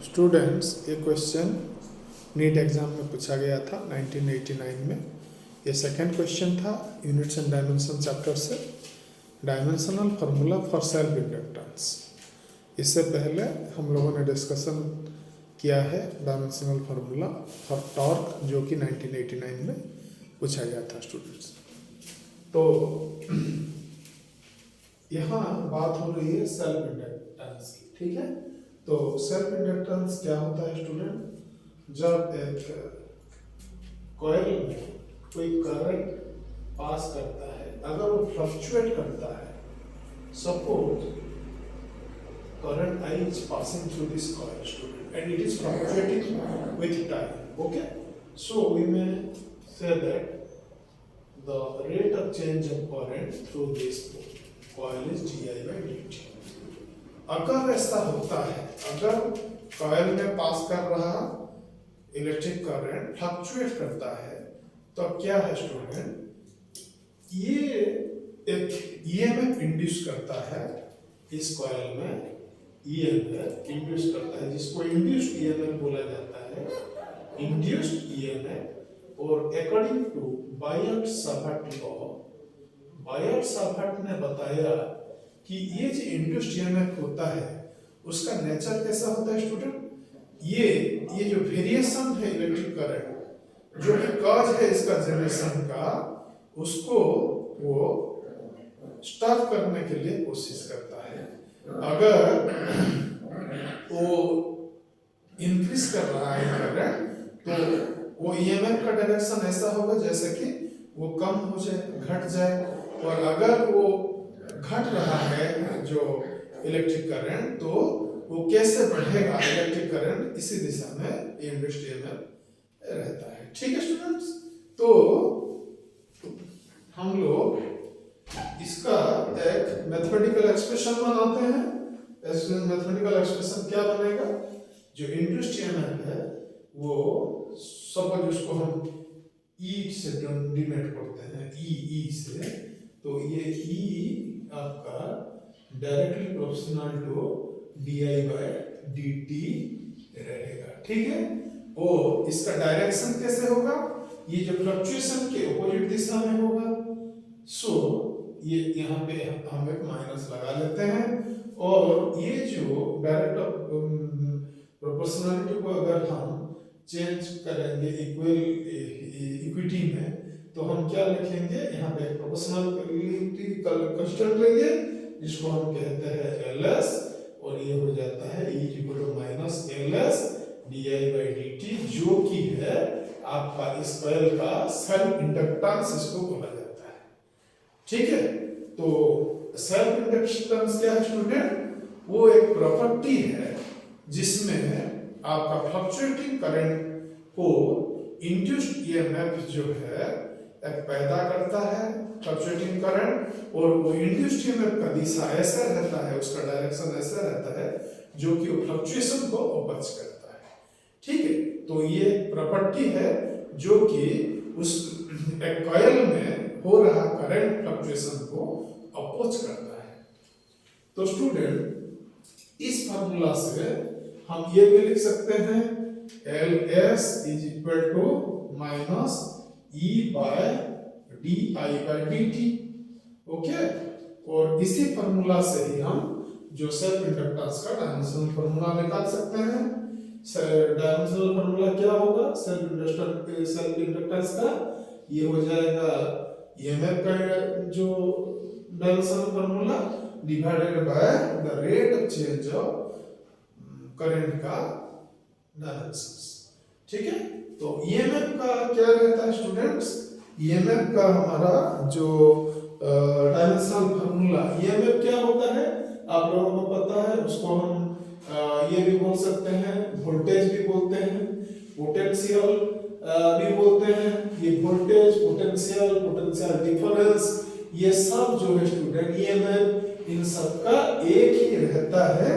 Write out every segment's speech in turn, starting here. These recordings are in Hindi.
स्टूडेंट्स, ये क्वेश्चन नीट एग्जाम में पूछा गया था 1989 में। ये सेकंड क्वेश्चन था यूनिट्स एंड डायमेंशन चैप्टर से, dimensional formula for self inductance. इससे पहले हम लोगों ने डिस्कशन किया है डायमेंशनल फार्मूला फॉर टॉर्क, जो कि 1989 में पूछा गया था स्टूडेंट्स। तो यहाँ बात हो रही है सेल्फ इंडक्टेंस की, ठीक है। तो सेल्फ इंडक्टेंस क्या होता है स्टूडेंट? जब एक कॉइल में कोई करंट पास करता है, अगर वो फ्लक्चुएट करता है, suppose current I is passing through this coil, student, and it is fluctuating with time. Okay, so we may say that the rate of change of current through this coil is di by dt. अगर ऐसा होता है, अगर कॉइल में पास कर रहा इलेक्ट्रिक करंट फ्लक्चुएट करता है, तो क्या है स्टूडेंट? ये एक ईएमएफ इंड्यूस करता है इस कॉइल में, ईएमएफ इंड्यूस करता है, जिसको इंड्यूस्ड ईएमएफ बोला जाता है, इंड्यूस्ड ईएमएफ। और अकॉर्डिंग टू बायट-सावर्त लॉ, बायट-सावर्त ने बताया कि ये जो इंड्यूस्ड ईएमएफ होता है उसका नेचर कैसा होता है स्टूडेंट? ये जो वेरिएशन है इलेक्ट्रिक करंट, जो कि कॉज है इसका जनरेशन का, उसको वो स्टॉप करने के लिए कोशिश करता है। अगर वो इंक्रीज कर रहा है करंट, तो वो ईएमएफ का डायरेक्शन ऐसा होगा जैसे कि वो कम हो जाए, घट जाए। और अगर वो घट रहा है जो इलेक्ट्रिक करंट, तो वो कैसे बढ़ेगा इलेक्ट्रिक करंट? इसी दिशा में इंड्यूस्ड ईएमएफ रहता है, ठीक है स्टूडेंट्स। तो हम लोग इसका एक मैथमेटिकल एक्सप्रेशन बनाते हैं। मैथमेटिकल एक्सप्रेशन क्या बनेगा? जो इंड्यूस्ड ईएमएफ है वो सपोज उसको हम ई से डिनोट करते हैं, ई से, तो ये ई आपका directly proportional to d by d t रहेगा, ठीक है। और इसका डायरेक्शन कैसे होगा? ये जो फ्लक्चुएशन के अपोजिट दिशा में होगा। सो ये यहाँ पे हम एक माइनस लगा लेते हैं, और ये जो डायरेक्ट प्रोपोर्शनलिटी को अगर हम चेंज करेंगे इक्विटी में, तो हम क्या लिखेंगे? यहाँ पे प्रोपोर्शनलिटी कांस्टेंट लेंगे, जिसको हम कहते हैं एलएस, और ये हो जाता है E equal to minus LS d I by d t, जो कि है आपका इस कॉइल का सेल्फ इंडक्टेंस, इसको बोला जाता है, ठीक है। तो सेल्फ इंडक्टेंस क्या है स्टूडेंट? वो एक प्रॉपर्टी है जिसमें आपका फ्लक्चुएटिंग करंट को इंड्यूस्ड ईएमएफ जो है एक पैदा करता है, फ्लक्चुएटिंग करंट, और वो इंड्यूस्ड ईएमएफ का दिशा ऐसा रहता है, उसका डायरेक्शन ऐसा रहता है जो कि वो फ्लक्चुएशन को अपोज करता है, ठीक है। तो ये प्रॉपर्टी है जो कि उस एक कॉइल में हो रहा करंट फ्लक्चुएशन को अपोज करता है। तो स्टूडेंट, इस फार्मूला से हम ये भी लिख सकते हैं LS is equal to minus E by d I by d t, okay. और इसी फार्मूला से ही हम जो सेल्फ इंडक्टेंस का डायमेंशनल फार्मूला निकाल सकते हैं। डायमेंशनल फार्मूला क्या होगा सेल्फ इंडक्टेंस का? ये हो जाएगा ईएमएफ का जो dimensional formula divided by the rate of change of current का डायमेंशंस, ठीक है। तो ईएमएफ का क्या रहता है स्टूडेंट्स? ईएमएफ का हमारा जो डायमेंशनल फार्मूला, ईएमएफ क्या होता है आप लोगों को पता है, उसको हम ये भी बोल सकते हैं, वोल्टेज भी बोलते हैं, पोटेंशियल भी बोलते हैं। ये वोल्टेज, पोटेंशियल डिफरेंस, ये सब जो है स्टूडेंट ईएमएफ, इन सब का एक ही रहता है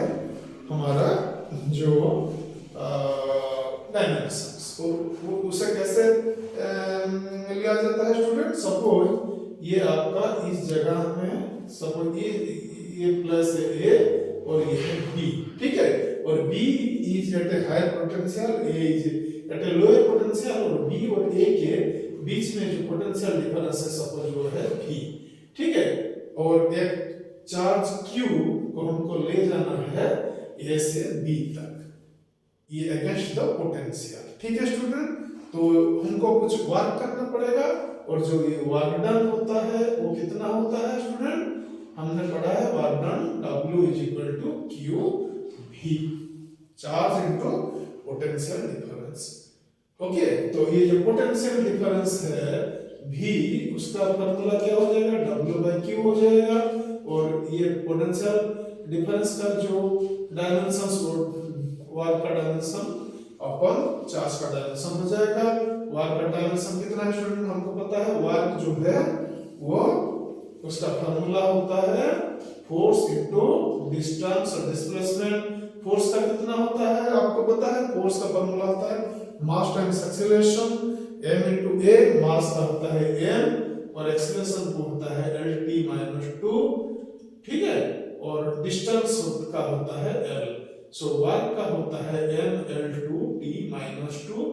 हमारा जो डायमेंशंस। वो उसे कैसे लिया जाता है स्टूडेंट? सपोज ये आपका इस जगह में, सपोज ये प्लस है ए और ये है बी, ठीक है। और B is at a higher potential, A is at a lower potential, और बी और ए के बीच में जो पोटेंशियल डिफरेंस है सपोज वो है V, ठीक है। और एक चार्ज Q को हमको ले जाना है A से B तक, ये अगेंस्ट द पोटेंशियल, ठीक है स्टूडेंट। तो हमको कुछ वर्क करना पड़ेगा, और जो ये वर्क डन होता है वो कितना होता है स्टूडेंट, हमने पढ़ा है work done W is equal to QV, charge into potential difference. Okay, तो ये जो पोटेंशियल डिफरेंस है V, उसका फॉर्मूला क्या हो जाएगा, W बाई Q हो जाएगा, और ये पोटेंशियल डिफरेंस का जो डायमेंशन, वर्क का डायमेंशन अपन चार्ज का डायमेंशन हो जाएगा। वर्क का डायमेंशन कितना है स्टूडेंट, हमको पता है, वर्क जो है वो उसका फॉर्मूला होता है फोर्स इनटू डिस्टेंस और डिस्प्लेसमेंट। फोर्स का कितना होता है आपको पता है, फोर्स का फॉर्मूला होता है मास times acceleration, m into a, मास का होता है m, और एक्सीलरेशन को होता है lt माइनस 2, ठीक है, और डिस्टेंस का होता है l। सो वर्क का होता है ml2t माइनस 2,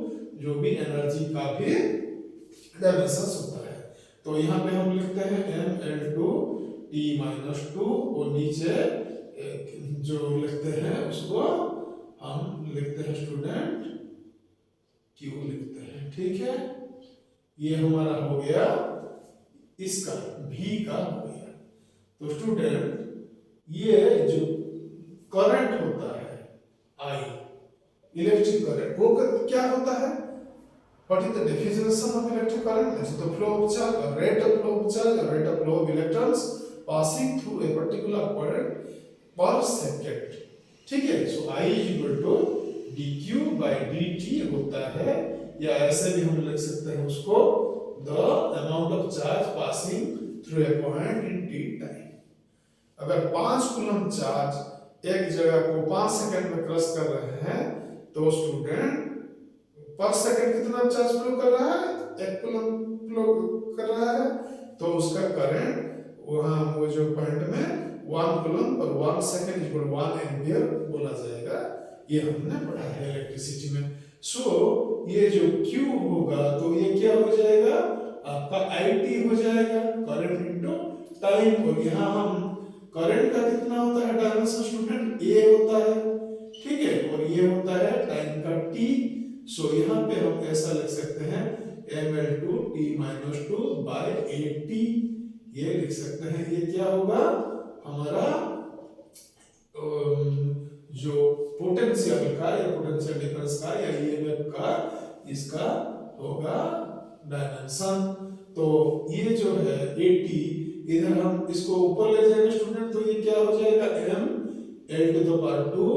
जो भी एनर्जी का भी डायमेंशन होता है। तो यहाँ पे हम लिखते हैं ml2t माइनस 2, और नीचे जो लिखते हैं उसको हम लिखते हैं स्टूडेंट Q लिखते हैं, ठीक है। ये हमारा हो गया इसका V का हो गया। तो स्टूडेंट ये जो करंट होता है I, इलेक्ट्रिक करंट, वो क्या होता है, what is the definition of electric current, is the flow of charge, rate of flow of charge, rate of flow of electrons passing through a particular point per second, ठीक है। So I is equal to dq by dt होता है, या ऐसे भी हम लिख सकते हैं उसको, the amount of charge passing through a point in t time। अगर 5 कूलम चार्ज एक जगह को 5 सेकंड में क्रॉस कर रहे हैं, तो स्टूडेंट पर सेकंड कितना चार्ज फ्लो कर रहा है, 1 कूलम फ्लो कर रहा है, तो उसका करंट वहां वो जो पॉइंट में 1 coulomb per 1 second equal 1 ampere बोला जाएगा। ये हमने पढ़ा है इलेक्ट्रिसिटी में। सो ये जो Q होगा तो ये क्या हो जाएगा, आपका IT हो जाएगा, करंट इनटू टाइम। और यहाँ हम करंट का कितना होता है डायमेंशन स्टूडेंट, A होता है, ठीक है, और ये होता है टाइम का T। सो यहाँ पे हम ऐसा लिख सकते हैं ml2t माइनस 2 बाय 8t, ये लिख सकते हैं। ये क्या होगा हमारा जो पोटेंशियल का या पोटेंशियल डिफरेंस का या ईएमएफ का, इसका होगा डायमेंशन। तो ये जो है 80, इधर हम इसको ऊपर ले जाएंगे स्टूडेंट, तो ये क्या हो जाएगा m l to the power 2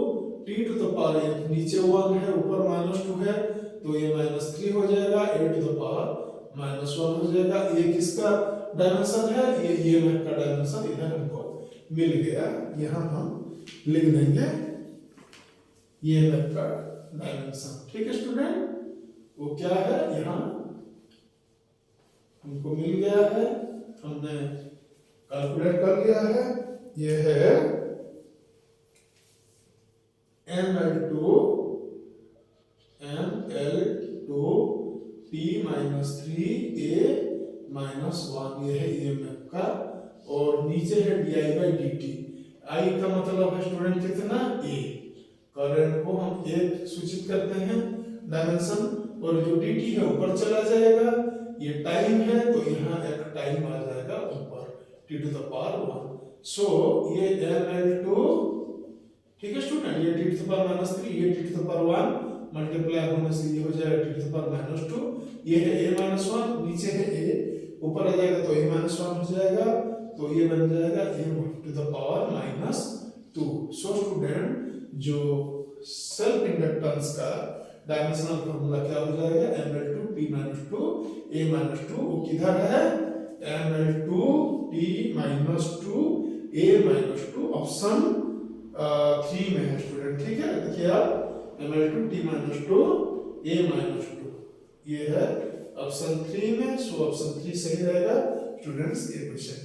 t to the power 1, नीचे 1 है ऊपर माइनस 2 है, तो ये माइनस 3 हो जाएगा, l to the power minus 1 हो जाएगा। ये किसका डायमेंशन है, ये ईएमएफ का डायमेंशन इधर हमको मिल गया। यहाँ हम लिख देंगे ईएमएफ का डायमेंशन, ठीक है स्टूडेंट। वो क्या है, यहाँ हमको मिल गया है, हमने कैलकुलेट कर लिया है। ये है ml2 t minus 3a minus 1, ये है ईएमएफ का, और नीचे है di बाई dt। I का मतलब है स्टूडेंट कितना, a, करंट को हम एक सूचित करते हैं डायमेंशन, और जो dt है ऊपर चला जाएगा, ये टाइम है तो यहाँ एक टाइम आ जाएगा ऊपर t to the power 1। So ये ml2, ठीक है स्टूडेंट, ये t to the power minus 3, ये t to the power 1 multiply होने से ये हो जाएगा t to the power minus 2, ये है a माइनस 1, नीचे है a, ऊपर आ जाएगा तो a माइनस 1 हो जाएगा, तो ये बन जाएगा a to the power minus 2। So student जो सेल्फ इंडक्टेंस का डायमेंशनल फॉर्मूला क्या हो जाएगा, ml2t माइनस 2 a माइनस 2, वो किधर है, ml2t minus 2 a minus 2 option 3 में है स्टूडेंट, ठीक है। देखिए आप ml2t माइनस 2 a माइनस 2, ये है ऑप्शन 3 में। सो ऑप्शन 3 सही रहेगा स्टूडेंट्स ये क्वेश्चन।